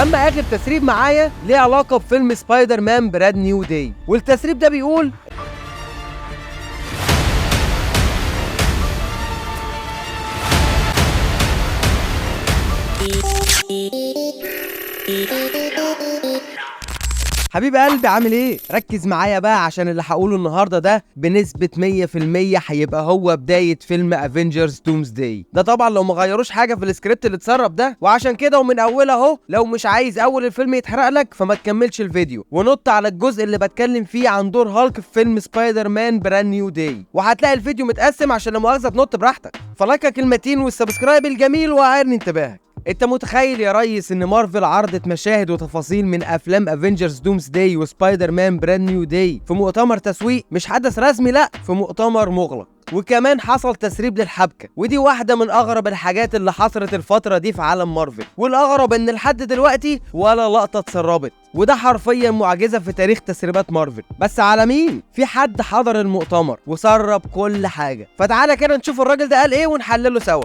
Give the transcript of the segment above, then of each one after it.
اما اخر تسريب معايا ليه علاقه بفيلم سبايدر مان براند نيو داي، والتسريب ده بيقول حبيب قلبي عامل ايه؟ ركز معايا بقى عشان اللي هقوله النهارده ده بنسبة 100% هيبقى هو بداية فيلم افنجرز دومزداي. ده طبعا لو ما غيروش حاجة في السكريبت اللي اتسرب ده، وعشان كده ومن اولها اهو لو مش عايز اول الفيلم يتحرق لك فما تكملش الفيديو ونط على الجزء اللي بتكلم فيه عن دور هالك في فيلم سبايدر مان براند نيو داي، وهتلاقي الفيديو متقسم عشان لا مؤاخذة تنط براحتك. فلايكك كلمتين والسبسكرايب الجميل وعيرني انتباهك. انت متخيل يا ريس ان مارفل عرضت مشاهد وتفاصيل من افلام افنجرز دومزداي وسبايدر مان براند نيو داي في مؤتمر تسويق، مش حدث رسمي، لا في مؤتمر مغلق، وكمان حصل تسريب للحبكه، ودي واحده من اغرب الحاجات اللي حصلت الفتره دي في عالم مارفل، والاغرب ان لحد دلوقتي ولا لقطه اتسربت، وده حرفيا معجزه في تاريخ تسريبات مارفل. بس على مين؟ في حد حضر المؤتمر وسرب كل حاجه، فتعالى كده نشوف الراجل ده قال ايه ونحلله سوا.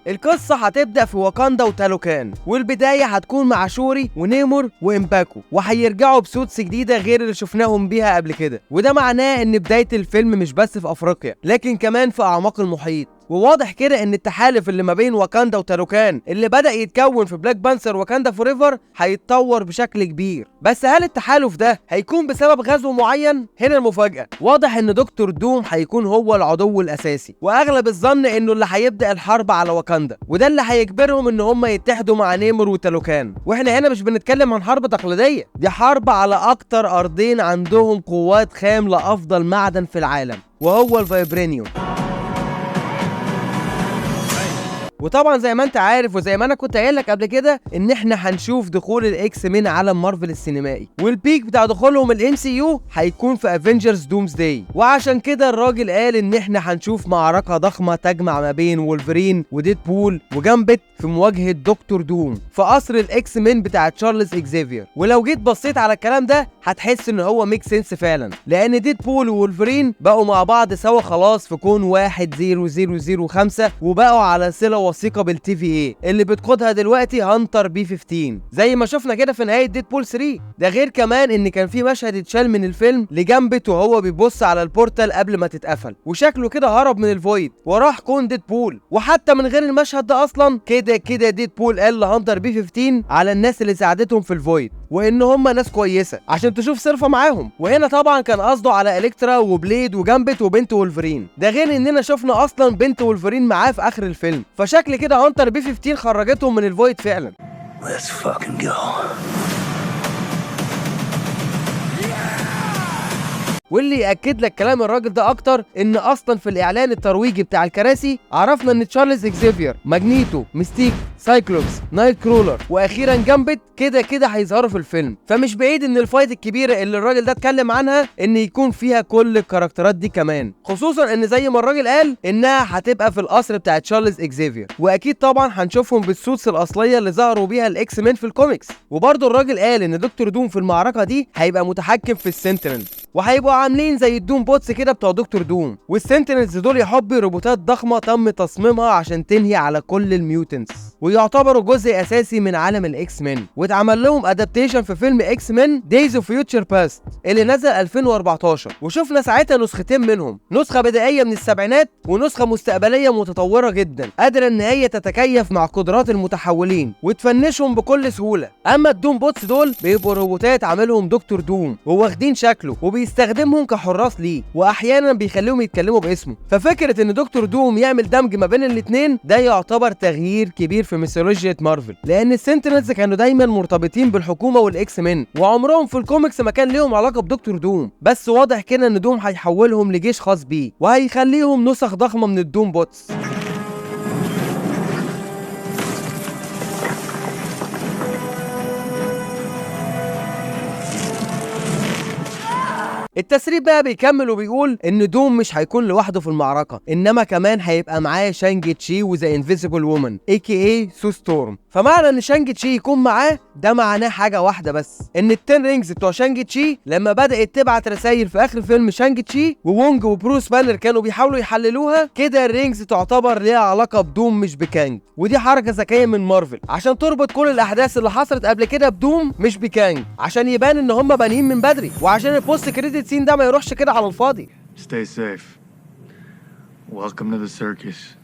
القصة هتبدأ في واكاندا وتالوكان، والبداية هتكون مع شوري ونيمور وإمباكو، وهيرجعوا بسوتس جديدة غير اللي شفناهم بيها قبل كده، وده معناه إن بداية الفيلم مش بس في أفريقيا لكن كمان في أعماق المحيط. وواضح كده ان التحالف اللي ما بين واكاندا وتالوكان اللي بدأ يتكون في بلاك بانثر واكاندا فوريفر هيتطور بشكل كبير، بس هل التحالف ده هيكون بسبب غزو معين؟ هنا المفاجأة، واضح ان دكتور دوم هيكون هو العدو الاساسي، واغلب الظن انه اللي هيبدأ الحرب على واكاندا، وده اللي هيجبرهم ان هم يتحدوا مع نيمور وتالوكان. واحنا هنا مش بنتكلم عن حرب تقليدية، دي حرب على اكتر ارضين عندهم قوات خام لافضل معدن في العالم وهو الفايبرينيوم. وطبعا زي ما انت عارف وزي ما انا كنت قايل لك قبل كده ان احنا هنشوف دخول الاكس مين عالم مارفل السينمائي، والبيك بتاع دخولهم الام سي يو هيكون في افنجرز دومزداي، وعشان كده الراجل قال ان احنا هنشوف معركه ضخمه تجمع ما بين وولفرين وديدبول وجامبت في مواجهه دكتور دوم في قصر الاكس مين بتاع تشارلز اكزيفير. ولو جيت بصيت على الكلام ده هتحس ان هو ميك سنس فعلا، لان ديدبول وولفرين بقوا مع بعض سوا خلاص في كون 10005 وبقوا على صله وثيقه بالتي في اي اللي بتقودها دلوقتي هانتر بي 15 زي ما شفنا كده في نهايه ديدبول 3. ده غير كمان ان كان في مشهد اتشال من الفيلم لجامبت وهو بيبص على البورتال قبل ما تتقفل، وشكله كده هرب من الفويد وراح كون ديدبول. وحتى من غير المشهد ده اصلا كده ديدبول قال لهانتر بي 15 على الناس اللي ساعدتهم في الفويد وان هم ناس كويسه عشان تشوف صرفه معاهم، وهنا طبعا كان قصده على الكترا وبليد وجامبت وبنت وولفرين. ده غير اننا شفنا اصلا بنت وولفرين معاه في اخر الفيلم، فشكل كده هانتر بي 15 خرجتهم من الفويد فعلا. Let's fucking go. واللي يأكد لك كلام الراجل ده اكتر ان اصلا في الاعلان الترويجي بتاع الكراسي عرفنا ان تشارلز اكزيفير، ماجنيتو، ميستيك، سايكلوبس، نايت كرولر، واخيرا جامبت كده هيظهروا في الفيلم، فمش بعيد ان الفايت الكبيره اللي الراجل ده اتكلم عنها ان يكون فيها كل الكاركترات دي كمان، خصوصا ان زي ما الراجل قال انها هتبقى في القصر بتاع تشارلز اكزيفير، واكيد طبعا هنشوفهم بالسوتس الاصليه اللي ظهروا بيها الاكس مين في الكوميكس. وبرده الراجل قال ان دكتور دوم في المعركه دي هيبقى متحكم في السنتينلز، وهيبقوا عاملين زي الدوم بوتس كده بتوع دكتور دوم، والسنتينلز دول يا حبي روبوتات ضخمه تم تصميمها عشان تنهي على كل الميوتنتس، ويعتبروا جزء اساسي من عالم الاكس مين، واتعمل لهم ادابتيشن في فيلم اكس مين دايز اوف فيوتشر باست اللي نزل 2014، وشفنا ساعتها نسختين منهم، نسخه بدائيه من السبعينات ونسخه مستقبليه متطوره جدا قادره ان هي تتكيف مع قدرات المتحولين وتفنشهم بكل سهوله. اما الدوم بوتس دول بيبقوا روبوتات عاملهم دكتور دوم وواخدين شكله وبيستخدمهم كحراس ليه، واحيانا بيخليهم يتكلموا باسمه، ففكره ان دكتور دوم يعمل دمج ما بين الاثنين ده يعتبر تغيير كبير في ميثولوجيا مارفل، لان السنتينلز كانوا دايما مرتبطين بالحكومه والاكس مين، وعمرهم في الكوميكس ما كان ليهم علاقه بدكتور دوم، بس واضح كده ان دوم هيحولهم لجيش خاص بيه وهيخليهم نسخ ضخمه من الدوم بوتس. التسريب بقى بيكمل وبيقول ان دوم مش هيكون لوحده في المعركه، انما كمان هيبقى معاه شانج تشي وذا انفيزيبل وومن اي كي اي سو ستورم. فمعنى ان شانج تشي يكون معاه ده معناه حاجه واحده بس، ان التين رينجز بتوع شانج تشي لما بدات تبعت رسائل في اخر فيلم شانج تشي ووونج وبروس بانر كانوا بيحاولوا يحللوها كده، الرينجز تعتبر ليها علاقه بدوم مش بكانج. ودي حركه ذكيه من مارفل عشان تربط كل الاحداث اللي حصلت قبل كده بدوم مش بكانج، عشان يبان ان هم بانيين من بدري، وعشان البوست كريدت سين ده ما يروحش كده على الفاضي. Stay safe. Welcome to the circus.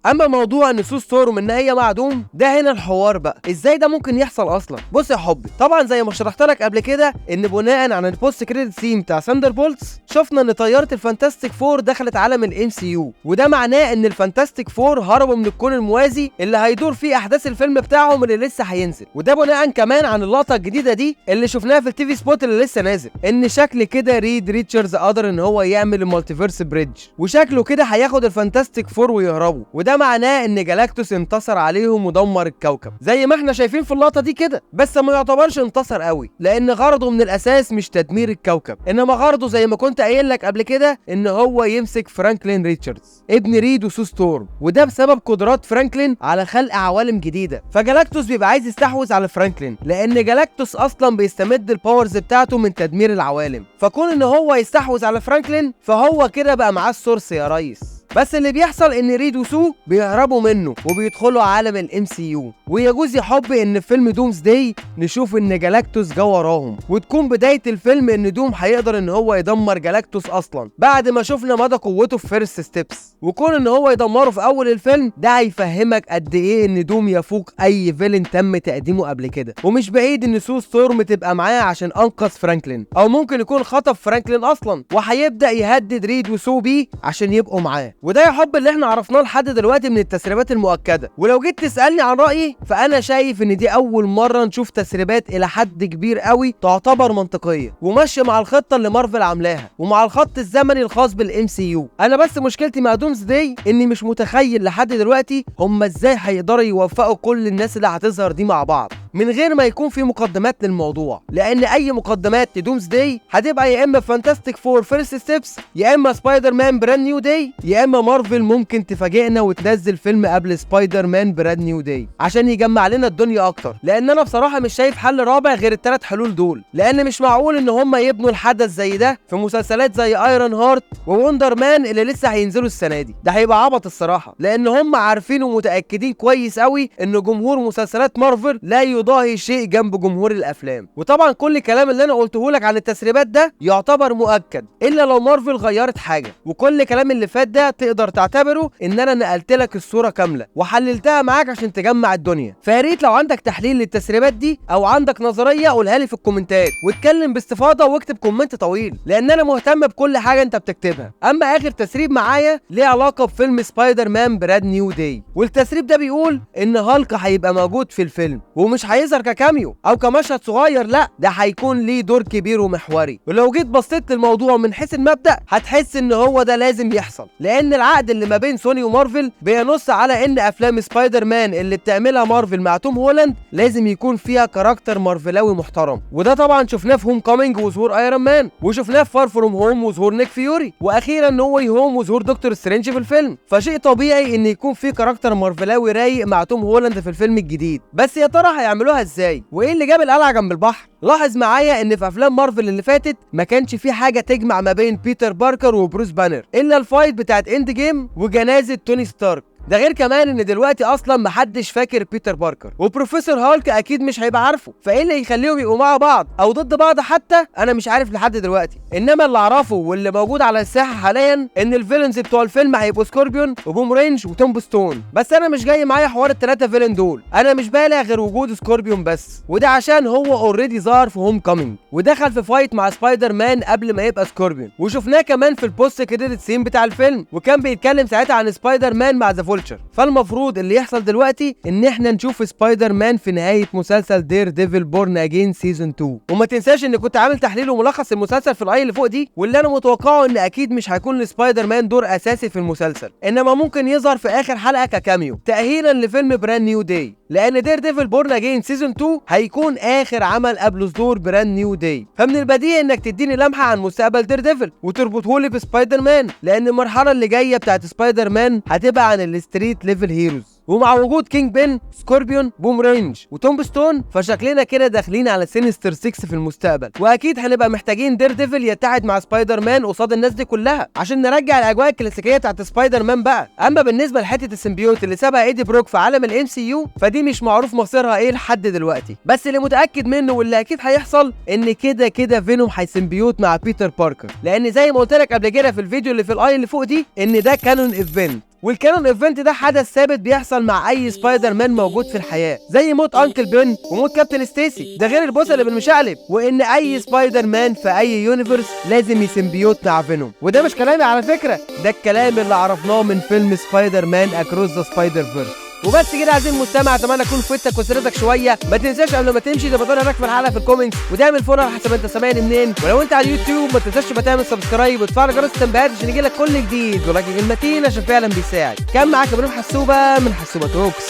اما موضوع ان سو ستورم ان هي مع دوم، ده هنا الحوار بقى، ازاي ده ممكن يحصل اصلا؟ بص يا حبي، طبعا زي ما شرحت لك قبل كده ان بناء على البوست كريدت سين بتاع ثاندر بولتس شفنا ان طياره الفانتاستيك فور دخلت عالم الام سي يو، وده معناه ان الفانتاستيك فور هربوا من الكون الموازي اللي هيدور فيه احداث الفيلم بتاعهم اللي لسه هينزل. وده بناء كمان عن اللقطه الجديده دي اللي شفناها في التي في سبوت اللي لسه نازل، ان شكل كده ريد ريتشاردز قدر ان هو يعمل المالتيفيرس بريدج، وشكله كده هياخد الفانتاستيك فور ويهربوا، وده معناه ان جالاكتوس انتصر عليهم ودمر الكوكب زي ما احنا شايفين في اللقطه دي كده. بس ما يعتبرش انتصر قوي، لان غرضه من الاساس مش تدمير الكوكب، انما غرضه زي ما كنت قايل لك قبل كده ان هو يمسك فرانكلين ريتشاردز ابن ريد وسو ستورم، وده بسبب قدرات فرانكلين على خلق عوالم جديده. فجالاكتوس بيبقى عايز يستحوذ على فرانكلين، لان جالاكتوس اصلا بيستمد الباورز بتاعته من تدمير العوالم، فكون ان هو يستحوذ على فرانكلين فهو كده بقى معاه السورس يا ريس. بس اللي بيحصل ان ريد وسو بيهربوا منه وبيدخلوا عالم الام سي يو، ويجوز يا حب ان في فيلم دومز داي نشوف ان جالاكتوس جه وراهم، وتكون بدايه الفيلم ان دوم هيقدر ان هو يدمر جالاكتوس اصلا بعد ما شفنا مدى قوته في فيرست ستيبس. وكون ان هو يدمره في اول الفيلم ده هيفهمك قد ايه ان دوم يفوق اي فيلن تم تقديمه قبل كده، ومش بعيد ان سو ستورم تبقى معاه عشان انقذ فرانكلين، او ممكن يكون خطف فرانكلين اصلا وهيبدا يهدد ريد وسو بيه عشان يبقوا معاه. وده يا حب اللي احنا عرفناه لحد دلوقتي من التسريبات المؤكده. ولو جيت تسالني عن رايي فانا شايف ان دي اول مره نشوف تسريبات الى حد كبير قوي تعتبر منطقيه وماشيه مع الخطه اللي مارفل عاملاها ومع الخط الزمني الخاص بالام سي يو. انا بس مشكلتي مع دومز داي اني مش متخيل لحد دلوقتي هم ازاي هيقدروا يوفقوا كل الناس اللي هتظهر دي مع بعض من غير ما يكون في مقدمات للموضوع، لان اي مقدمات لدومز داي هتبقى يا اما فانتاستيك فور فيرست ستيبس، يا اما سبايدر مان براند نيو داي، يا اما مارفل ممكن تفاجئنا وتنزل فيلم قبل سبايدر مان براند نيو داي عشان يجمع لنا الدنيا اكتر. لان انا بصراحه مش شايف حل رابع غير الثلاث حلول دول، لان مش معقول ان هم يبنوا الحدث زي ده في مسلسلات زي ايرون هارت ووندر مان اللي لسه هينزلوا السنه دي. ده هيبقى عبط الصراحه، لان هم عارفين ومتاكدين كويس قوي ان جمهور مسلسلات مارفل لا يضاهي شيء جنب جمهور الافلام. وطبعا كل الكلام اللي انا قلته لك عن التسريبات ده يعتبر مؤكد الا لو مارفل غيرت حاجه، وكل الكلام اللي فات ده تقدر تعتبره ان انا نقلت لك الصوره كامله وحللتها معاك عشان تجمع الدنيا. فيا ريت لو عندك تحليل للتسريبات دي او عندك نظريه قولها لي في الكومنتات واتكلم باستفاضه واكتب كومنت طويل، لان انا مهتم بكل حاجه انت بتكتبها. اما اخر تسريب معايا ليه علاقه بفيلم سبايدر مان براند نيو داي، والتسريب ده بيقول ان هالك هيبقى موجود في الفيلم ومش هيظهر ككاميو او كمشهد صغير، لا ده هيكون ليه دور كبير ومحوري. ولو جيت بصيت للموضوع من حيث المبدا هتحس ان هو ده لازم يحصل، لان العقد اللي ما بين سوني ومارفل بينص على ان افلام سبايدر مان اللي بتعملها مارفل مع توم هولاند لازم يكون فيها كاركتر مارفلاوي محترم. وده طبعا شفناه في هوم كومينج وظهور ايرون مان، وشفناه في فار فروم هوم وظهور نيك فيوري، واخيرا نو واي هوم وظهور دكتور سترينج في الفيلم. فشيء طبيعي ان يكون في كاركتر مارفلاوي رايق مع توم هولاند في الفيلم الجديد. بس يا ترى هيعملوها ازاي؟ وايه اللي جاب القلعه جنب البحر؟ لاحظ معايا ان في افلام مارفل اللي فاتت ما كانش في حاجه تجمع ما بين بيتر باركر وبروس بانر الا الفايت بتاعت اند جيم وجنازه توني ستارك. ده غير كمان ان دلوقتي اصلا محدش فاكر بيتر باركر، وبروفيسور هالك اكيد مش هيبقى عارفه، فايه اللي يخليهم يبقوا مع بعض او ضد بعض حتى انا مش عارف لحد دلوقتي. انما اللي اعرفه واللي موجود على الساحه حاليا ان الفيلنز بتوع الفيلم هيبقوا سكوربيون وبوم رينج وتومبستون. بس انا مش جاي معايا حوار الثلاثه فيلن دول، انا مش بالغ غير وجود سكوربيون بس، وده عشان هو اوريدي ظهر في هوم كومينج ودخل في فايت مع سبايدر مان قبل ما يبقى سكوربيون، وشفناه كمان في البوست كريدت سين بتاع الفيلم وكان بيتكلم ساعتها عن سبايدر مان مع ذا فولتشر. فالمفروض اللي يحصل دلوقتي ان احنا نشوف سبايدر مان في نهايه مسلسل دير ديفل بورن اجين سيزون 2. وما تنساش ان كنت عامل تحليل وملخص المسلسل في الاي اللي فوق دي، واللي انا متوقعه ان اكيد مش هيكون لسبايدر مان دور اساسي في المسلسل، انما ممكن يظهر في اخر حلقه ككاميو تاهيلا لفيلم براند نيو داي، لان دير ديفل بورن اجين سيزون 2 هيكون اخر عمل قبل صدور براند نيو داي. فمن البديهي انك تديني لمحه عن مستقبل دير ديفل وتربطه لي بسبايدر مان، لان المرحله اللي جايه بتاعت سبايدر مان هتبقى عن الستريت ليفل هيروز. ومع وجود كينج بين، سكوربيون، بوم رينج وتوم ستون، فشكلنا كده داخلين على سينستر 6 في المستقبل. واكيد هنبقى محتاجين دير ديفل يتحد مع سبايدر مان قصاد الناس دي كلها عشان نرجع الاجواء الكلاسيكيه بتاعت سبايدر مان بقى. اما بالنسبه لحته السيمبيوت اللي سابها ايدي بروك في عالم الام سي يو، فدي مش معروف مصيرها ايه لحد دلوقتي. بس اللي متاكد منه واللي اكيد هيحصل ان كده كده فينوم هيسيمبيوت مع بيتر باركر، لان زي ما قلت لك قبل كده في الفيديو اللي في الاي اللي فوق دي ان ده كانون ايفنت، والكانون ايفنت ده حدث ثابت بيحصل مع اي سبايدر مان موجود في الحياه، زي موت انكل بين وموت كابتن ستيسي، ده غير البوصه اللي بالمشقلب، وان اي سبايدر مان في اي يونيفرس لازم يسيمبيوت مع فينوم. وده مش كلامي على فكره، ده الكلام اللي عرفناه من فيلم سبايدر مان اكروس ذا سبايدر فيرس. وبس كده يا عزيزي المستمع، اتمنى اكون فدتك وسردك شويه. ما تنساش قبل ما تمشي تبقى تقول رايك في الحلقه في الكومنتس، وتعمل فولو على حسب انت سامعني منين. ولو انت على اليوتيوب ما تنساش تبقى تعمل سبسكرايب وتفعل جرس التنبيهات عشان يجيلك كل جديد، ولايك المتين عشان فعلا بيساعد. كان معاك ابراهيم حسوبه من حسوبه توكس.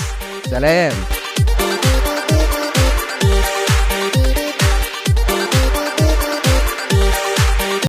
سلام.